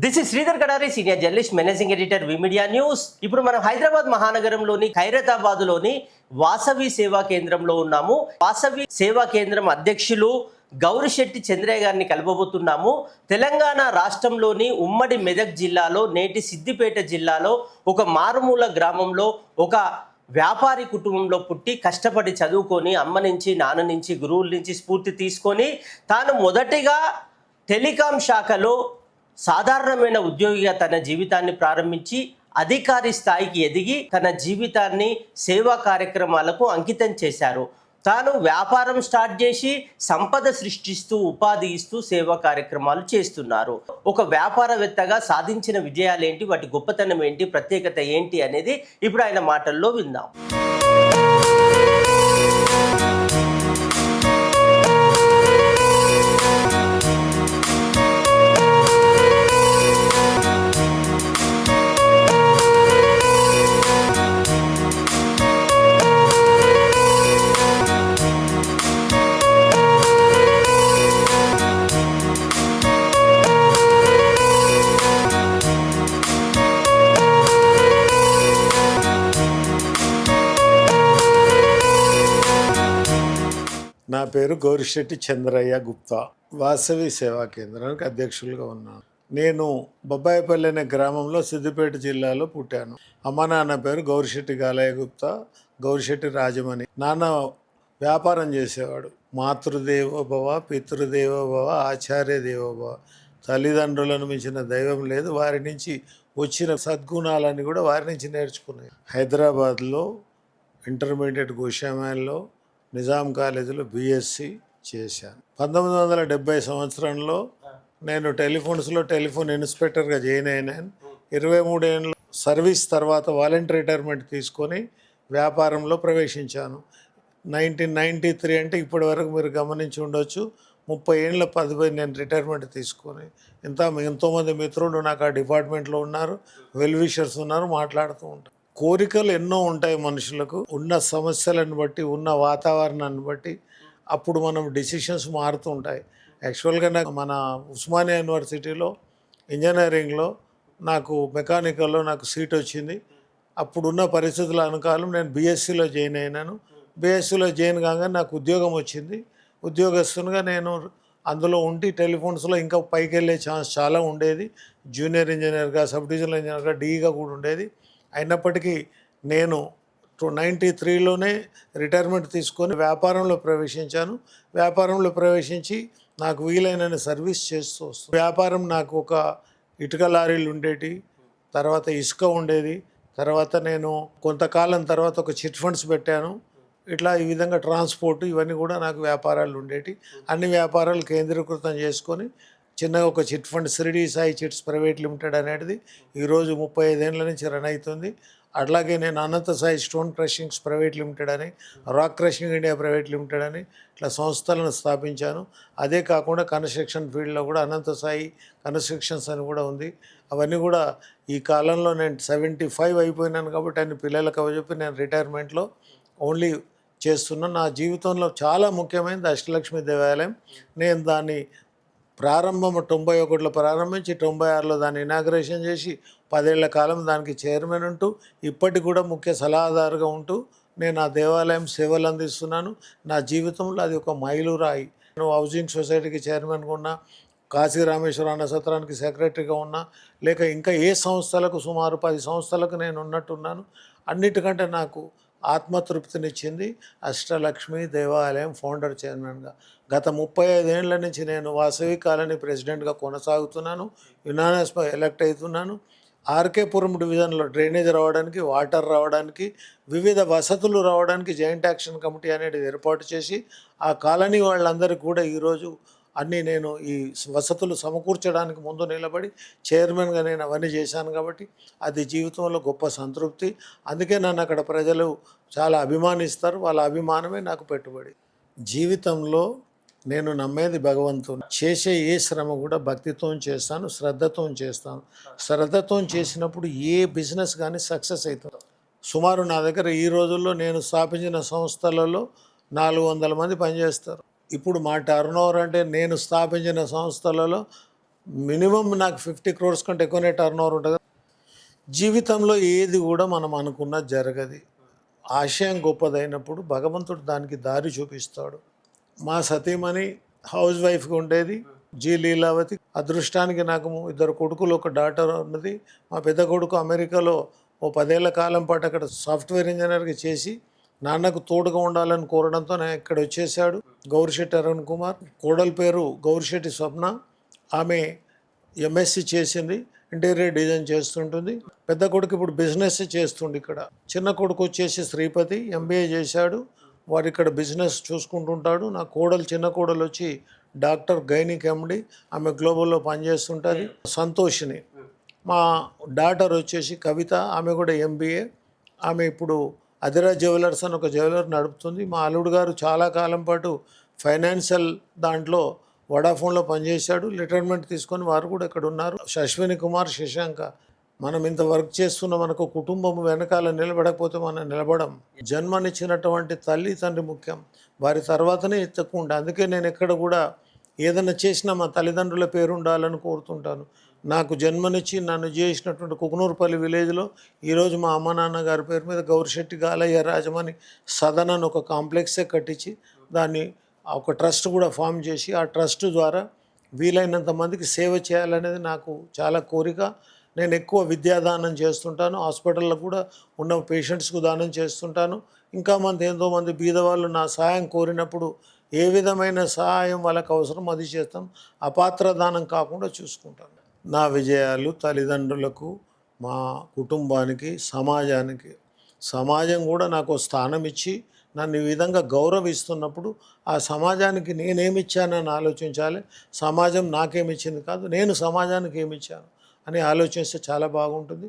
This is Sridhar Kadari, senior journalist, managing editor, we media news. ఇప్పుడు మనం హైదరాబాద్ మహానగరంలోని ఖైరతాబాద్లోని వాసవి సేవా కేంద్రంలో ఉన్నాము. వాసవి సేవా కేంద్రం అధ్యక్షులు గౌరిశెట్టి చంద్రయ్య గారిని కలవబోతున్నాము. తెలంగాణ రాష్ట్రంలోని ఉమ్మడి మెదక్ జిల్లాలో, నేటి సిద్దిపేట జిల్లాలో ఒక మారుమూల గ్రామంలో ఒక వ్యాపారి కుటుంబంలో పుట్టి కష్టపడి చదువుకొని అమ్మ నుంచి, నాన్న నుంచి, గురువుల నుంచి స్ఫూర్తి తీసుకొని తాను మొదటిగా టెలికాం శాఖలో సాధారణమైన ఉద్యోగిగా తన జీవితాన్ని ప్రారంభించి అధికారి స్థాయికి ఎదిగి తన జీవితాన్ని సేవా కార్యక్రమాలకు అంకితం చేశారు. తాను వ్యాపారం స్టార్ట్ చేసి సంపద సృష్టిస్తూ ఉపాధి ఇస్తూ సేవా కార్యక్రమాలు చేస్తున్నారు. ఒక వ్యాపారవేత్తగా సాధించిన విజయాలు ఏంటి, వాటి గొప్పతనం ఏంటి, ప్రత్యేకత ఏంటి అనేది ఇప్పుడు ఆయన మాటల్లో విందాం. నా పేరు గౌరిశెట్టి చంద్రయ్య గుప్తా. వాసవి సేవా కేంద్రానికి అధ్యక్షులుగా ఉన్నాను. నేను బొబ్బాయిపల్లి అనే గ్రామంలో సిద్దిపేట జిల్లాలో పుట్టాను. అమ్మ నాన్న పేరు గౌరిశెట్టి గాలయ్య గుప్తా, గౌరిశెట్టి రాజమణి. నాన్న వ్యాపారం చేసేవాడు. మాతృదేవోభవ, పితృదేవోభవ, ఆచార్య దేవోభవ. తల్లిదండ్రులను మించిన దైవం లేదు. వారి నుంచి వచ్చిన సద్గుణాలని కూడా వారి నుంచి నేర్చుకున్నాయి. హైదరాబాద్లో ఇంటర్మీడియట్ గోషామాల్లో నిజాం కాలేజీలో బీఎస్సీ చేశాను. 1970 సంవత్సరంలో నేను టెలిఫోన్ ఇన్స్పెక్టర్గా జాయిన్ అయినాను. 23 ఏళ్ళు సర్వీస్ తర్వాత వాలంటీర్ రిటైర్మెంట్ తీసుకొని వ్యాపారంలో ప్రవేశించాను. 1993 అంటే ఇప్పటి వరకు మీరు గమనించి ఉండొచ్చు, 30 ఏళ్ళ పదవి నేను రిటైర్మెంట్ తీసుకొని ఎంతోమంది మిత్రులు నాకు ఆ డిపార్ట్మెంట్లో ఉన్నారు, వెల్ విషర్స్ ఉన్నారు, మాట్లాడుతూ ఉంటారు. కోరికలు ఎన్నో ఉంటాయి మనుషులకు. ఉన్న సమస్యలను బట్టి, ఉన్న వాతావరణాన్ని బట్టి అప్పుడు మనం డిసిషన్స్ మారుతూ ఉంటాయి. యాక్చువల్గా నాకు మన ఉస్మానియా యూనివర్సిటీలో ఇంజనీరింగ్లో నాకు మెకానికల్లో నాకు సీట్ వచ్చింది. అప్పుడున్న పరిస్థితుల అనుకాలం నేను బీఎస్సీలో జాయిన్ అయినాను. బీఎస్సీలో జాయిన్ కాగానే నాకు ఉద్యోగం వచ్చింది. ఉద్యోగస్తునిగా నేను అందులో ఉండి టెలిఫోన్స్లో ఇంకా పైకి వెళ్ళే ఛాన్స్ చాలా ఉండేది. జూనియర్ ఇంజనీర్గా, సబ్ డివిజనల్ ఇంజనీర్గా, డీగా కూడా ఉండేది. అయినప్పటికీ నేను 93లోనే రిటైర్మెంట్ తీసుకొని వ్యాపారంలో ప్రవేశించాను. వ్యాపారంలో ప్రవేశించి నాకు వీలైన సర్వీస్ చేస్తూ వస్తుంది. వ్యాపారం నాకు ఒక ఇటుక లారీలు ఉండేటి, తర్వాత ఇసుక ఉండేది, తర్వాత నేను కొంతకాలం తర్వాత ఒక చిట్ ఫండ్స్ పెట్టాను. ఇట్లా ఈ విధంగా ట్రాన్స్పోర్ట్ ఇవన్నీ కూడా నాకు వ్యాపారాలు ఉండేటి. అన్ని వ్యాపారాలు కేంద్రీకృతం చేసుకొని చిన్నగా ఒక chit fund Shirdi Sai chits private limited అనేది ఈరోజు 35 ఏళ్ళ నుంచి రన్ అవుతుంది. అట్లాగే నేను అనంత సాయి స్టోన్ క్రషింగ్స్ ప్రైవేట్ లిమిటెడ్ అని, rock crushing India private limited అని ఇట్లా సంస్థలను స్థాపించాను. అదే కాకుండా కన్స్ట్రక్షన్ ఫీల్డ్లో కూడా అనంత సాయి కన్స్ట్రక్షన్స్ అని కూడా ఉంది. అవన్నీ కూడా ఈ కాలంలో నేను 75 అయిపోయినాను కాబట్టి అన్ని పిల్లలకు అవజెప్పి నేను రిటైర్మెంట్లో ఓన్లీ చేస్తున్నాను. నా జీవితంలో చాలా ముఖ్యమైనది అష్టలక్ష్మి దేవాలయం. నేను దాన్ని ప్రారంభం 91లో ప్రారంభించి 96లో దాన్ని ఇనాగ్రేషన్ చేసి 10 ఏళ్ల కాలం దానికి చైర్మన్ ఉంటూ ఇప్పటికి కూడా ముఖ్య సలహాదారుగా ఉంటూ నేను ఆ దేవాలయం సేవలు అందిస్తున్నాను. నా జీవితంలో అది ఒక మైలురాయి. నేను హౌసింగ్ సొసైటీకి చైర్మన్గా ఉన్నా, కాశీ రామేశ్వర అన్న సత్రానికి సెక్రటరీగా ఉన్నా, లేక ఇంకా ఏ సంస్థలకు సుమారు 10 సంస్థలకు నేను ఉన్నట్టున్నాను. అన్నిటికంటే నాకు ఆత్మతృప్తినిచ్చింది అష్టలక్ష్మి దేవాలయం ఫౌండర్ చైర్మన్గా. గత 35 ఏళ్ల నుంచి నేను వాసవి కాలనీ ప్రెసిడెంట్గా కొనసాగుతున్నాను. యునానిమస్గా ఎలక్ట్ అవుతున్నాను. ఆర్కేపురం డివిజన్లో డ్రైనేజ్ రావడానికి, వాటర్ రావడానికి, వివిధ వసతులు రావడానికి జాయింట్ యాక్షన్ కమిటీ అనేది ఏర్పాటు చేసి ఆ కాలనీ వాళ్ళందరికీ కూడా ఈరోజు అన్నీ నేను ఈ వసతులు సమకూర్చడానికి ముందు నిలబడి చైర్మన్గా నేను అవన్నీ చేశాను. కాబట్టి అది జీవితంలో గొప్ప సంతృప్తి. అందుకే నన్ను అక్కడ ప్రజలు చాలా అభిమానిస్తారు. వాళ్ళ అభిమానమే నాకు పెట్టుబడి. జీవితంలో నేను నమ్మేది భగవంతుని. చేసే ఏ శ్రమ కూడా భక్తితో చేస్తాను, శ్రద్ధతో చేస్తాను. శ్రద్ధతో చేసినప్పుడు ఏ బిజినెస్ కానీ సక్సెస్ అవుతుంది. సుమారు నా దగ్గర ఈ రోజుల్లో నేను స్థాపించిన సంస్థలలో 400 మంది పనిచేస్తారు. ఇప్పుడు మా టర్న్ ఓవర్ అంటే నేను స్థాపించిన సంస్థలలో మినిమం నాకు 50 crores కంటే ఎక్కువనే టర్న్ ఓవర్ ఉంటుంది. జీవితంలో ఏది కూడా మనం అనుకున్న జరగదు. ఆశయం గొప్పదైనప్పుడు భగవంతుడు దానికి దారి చూపిస్తాడు. మా సతీమణి హౌస్ వైఫ్గా ఉండేది, జి లీలావతి. అదృష్టానికి నాకు 2 కొడుకులు, 1 డాటర్ ఉన్నది. మా పెద్ద కొడుకు అమెరికాలో ఓ 10 ఏళ్ల కాలం పాటు అక్కడ సాఫ్ట్వేర్ ఇంజనీర్గా చేసి నాన్నకు తోడుగా ఉండాలని కోరడంతో నేను ఇక్కడ వచ్చేసాడు. గౌరిశెట్టి అరుణ్ కుమార్. కోడల పేరు గౌరిశెట్టి స్వప్న. ఆమె ఎంఎస్సి చేసింది, ఇంటీరియర్ డిజైన్ చేస్తుంటుంది. పెద్ద కొడుకు ఇప్పుడు బిజినెస్ చేస్తుండు ఇక్కడ. చిన్న కొడుకు వచ్చేసి శ్రీపతి, ఎంబీఏ చేశాడు. వారు ఇక్కడ బిజినెస్ చూసుకుంటుంటాడు. నా కోడలు, చిన్న కోడలు వచ్చి డాక్టర్ గైనిక్ ఎండి, ఆమె గ్లోబల్లో పనిచేస్తుంటుంది. సంతోషిని. మా డాటర్ వచ్చేసి కవిత, ఆమె కూడా ఎంబీఏ. ఆమె ఇప్పుడు అదిరా జ్యువెలర్స్ అని ఒక జ్యువెలర్ నడుపుతుంది. మా అల్లుడు గారు చాలా కాలం పాటు ఫైనాన్షియల్ దాంట్లో వడాఫోన్లో పనిచేశాడు. రిటైర్మెంట్ తీసుకొని వారు కూడా ఇక్కడ ఉన్నారు. అశ్విని కుమార్, శశాంక. మనం ఇంత వర్క్ చేస్తున్న మనకు కుటుంబం వెనకాల నిలబడకపోతే మనం నిలబడం. జన్మనిచ్చినటువంటి తల్లి తండ్రి ముఖ్యం, వారి తర్వాతనే ఎత్తకుండా. అందుకే నేను ఎక్కడ కూడా ఏదైనా చేసినా మా తల్లిదండ్రుల పేరు ఉండాలని కోరుతుంటాను. నాకు జన్మనిచ్చి నన్ను చేసినటువంటి కుకునూరుపల్లి విలేజ్లో ఈరోజు మా అమ్మ నాన్న గారి పేరు మీద గౌరిశెట్టి గాలయ్య రాజమని సదన్ అని ఒక కాంప్లెక్సే కట్టించి దాన్ని ఒక ట్రస్ట్ కూడా ఫామ్ చేసి ఆ ట్రస్ట్ ద్వారా వీలైనంత మందికి సేవ చేయాలనేది నాకు చాలా కోరిక. నేను ఎక్కువ విద్యాదానం చేస్తుంటాను. హాస్పిటల్లో కూడా ఉన్న పేషెంట్స్కు దానం చేస్తుంటాను. ఇంకా ఎంతోమంది బీదవాళ్ళు నా సహాయం కోరినప్పుడు ఏ విధమైన సహాయం వాళ్ళకి అవసరం అది చేస్తాం. అపాత్ర దానం కాకుండా చూసుకుంటాను. నా విజయాలు తల్లిదండ్రులకు, మా కుటుంబానికి, సమాజానికి. సమాజం కూడా నాకు స్థానం ఇచ్చి నన్ను ఈ విధంగా గౌరవిస్తున్నప్పుడు ఆ సమాజానికి నేనేమిచ్చానని ఆలోచించాలి. సమాజం నాకేమిచ్చింది కాదు, నేను సమాజానికి ఏమిచ్చాను అని ఆలోచిస్తే చాలా బాగుంటుంది.